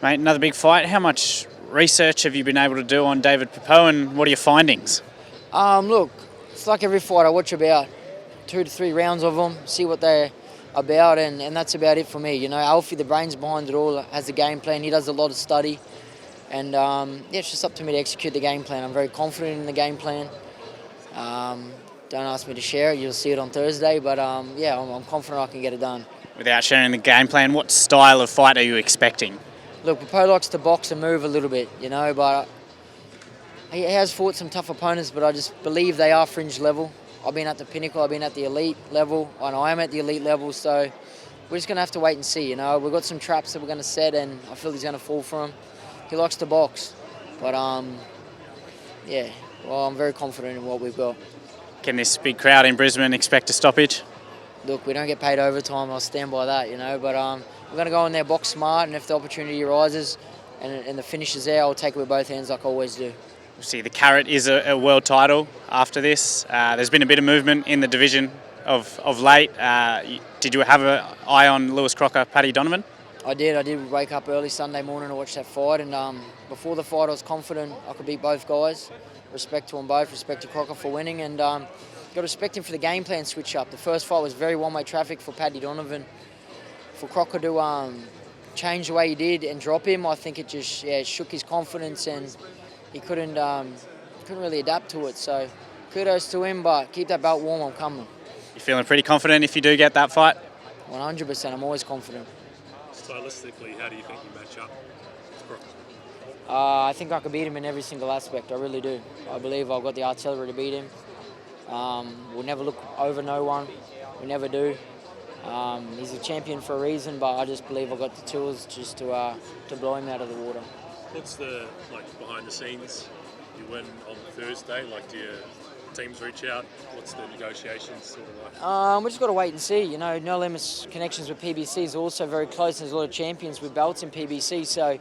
Mate, another big fight. How much research have you been able to do on David Poppo, and what are your findings? Look, it's like every fight. I watch about 2 to 3 rounds of them, see what they're about, and that's about it for me. You know, Alfie, the brains behind it all, has a game plan. He does a lot of study, and it's just up to me to execute the game plan. I'm very confident in the game plan. Don't ask me to share it. You'll see it on Thursday, but I'm confident I can get it done. Without sharing the game plan, what style of fight are you expecting? Look, Poppo likes to box and move a little bit, you know, but he has fought some tough opponents, but I just believe they are fringe level. I've been at the pinnacle, I've been at the elite level, and I am at the elite level, so we're just going to have to wait and see, you know. We've got some traps that we're going to set, and I feel he's going to fall for them. He likes to box, but I'm very confident in what we've got. Can this big crowd in Brisbane expect a stoppage? Look, we don't get paid overtime, I'll stand by that, you know, but we're going to go in there, box smart, and if the opportunity arises and the finish is there, I'll take it with both hands like I always do. See, the Carrot is a world title after this. There's been a bit of movement in the division of late. Did you have an eye on Lewis Crocker, Paddy Donovan? I did wake up early Sunday morning to watch that fight, and before the fight I was confident I could beat both guys. Respect to them both, respect to Crocker for winning, and got to respect him for the game plan switch up. The first fight was very one-way traffic for Paddy Donovan. For Crocker to change the way he did and drop him, I think it just shook his confidence, and he couldn't really adapt to it. So kudos to him, but keep that belt warm, I'm coming. You feeling pretty confident if you do get that fight? 100%, I'm always confident. Stylistically, how do you think you match up with Crocker? I think I could beat him in every single aspect, I really do. I believe I've got the artillery to beat him. We'll never look over no one, we never do. He's a champion for a reason, but I just believe I've got the tools just to blow him out of the water. What's the behind the scenes? You win on Thursday. Do your teams reach out? What's the negotiations sort of like? We just got to wait and see. You know, No Limits connections with PBC is also very close. There's a lot of champions with belts in PBC. So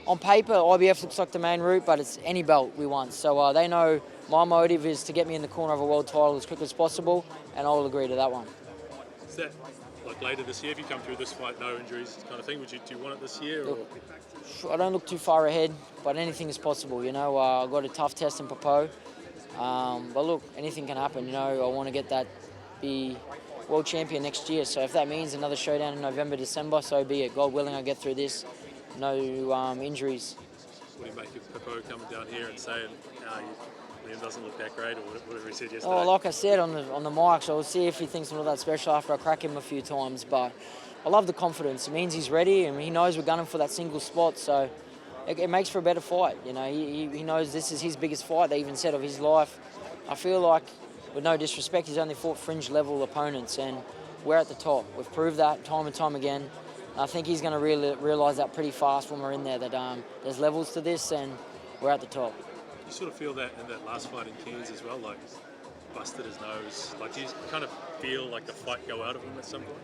on paper, IBF looks like the main route, but it's any belt we want. So they know my motive is to get me in the corner of a world title as quick as possible, and I'll agree to that one. Is that later this year? If you come through this fight, no injuries kind of thing, do you want it this year? Look, I don't look too far ahead, but anything is possible. You know, I've got a tough test in Poppo. But look, anything can happen. You know, I want to get that, be world champion next year. So if that means another showdown in November, December, so be it. God willing, I get through this. No injuries. What do you make of Poppo coming down here and saying, Liam doesn't look that great, or whatever he said yesterday? Oh, like I said on the mic, so we'll see if he thinks I'm not that special after I crack him a few times. But I love the confidence. It means he's ready, and he knows we're gunning for that single spot. So it makes for a better fight. You know, he knows this is his biggest fight. They even said of his life. I feel like, with no disrespect, he's only fought fringe level opponents, and we're at the top. We've proved that time and time again. I think he's going to realise that pretty fast when we're in there, that there's levels to this, and we're at the top. You sort of feel that in that last fight in Cairns as well, busted his nose. Do you kind of feel like the fight go out of him at some point?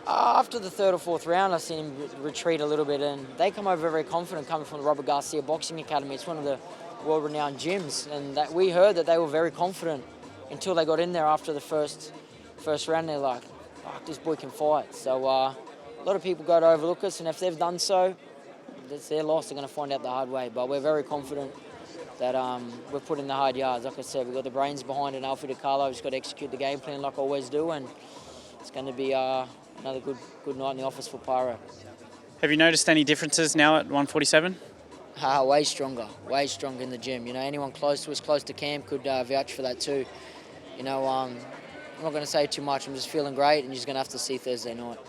After the third or fourth round, I've seen him retreat a little bit, and they come over very confident coming from the Robert Garcia Boxing Academy. It's one of the world-renowned gyms, and that we heard that they were very confident until they got in there after the first round. They're like, fuck, this boy can fight. So a lot of people go to overlook us, and if they've done so, that's their loss. They're going to find out the hard way. But we're very confident that we've put in the hard yards. Like I said, we've got the brains behind it. Alfie DiCarlo has got to execute the game plan like I always do, and it's going to be another good night in the office for Pyro. Have you noticed any differences now at 147? Way stronger in the gym. You know, anyone close to us, close to camp, could vouch for that too. You know, I'm not going to say too much. I'm just feeling great, and you're just going to have to see Thursday night.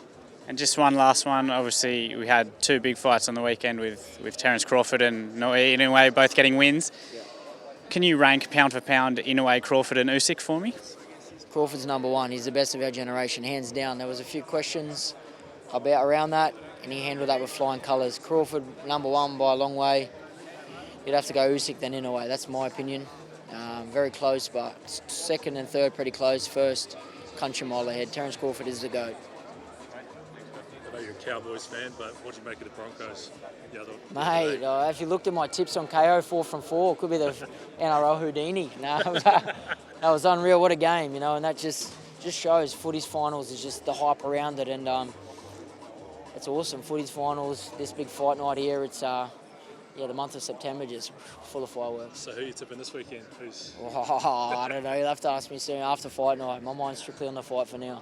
And just one last one. Obviously, we had 2 big fights on the weekend with Terence Crawford and Inoue both getting wins. Yeah. Can you rank pound for pound Inoue, Crawford and Usyk for me? Crawford's number one. He's the best of our generation, hands down. There was a few questions around that, and he handled that with flying colours. Crawford, number one by a long way. You'd have to go Usyk, then Inoue. That's my opinion. Very close, but second and third pretty close. First, country mile ahead. Terence Crawford is the GOAT. I know you're a Cowboys fan, but what do you make of the Broncos? Mate, if you looked at my tips on KO, 4 from 4, could be the NRL Houdini. No, that was unreal. What a game, you know, and that just shows footy's finals is just the hype around it, and it's awesome. Footy's finals, this big fight night here. It's the month of September just full of fireworks. So who are you tipping this weekend? Who's I don't know. You'll have to ask me soon after fight night. My mind's strictly on the fight for now.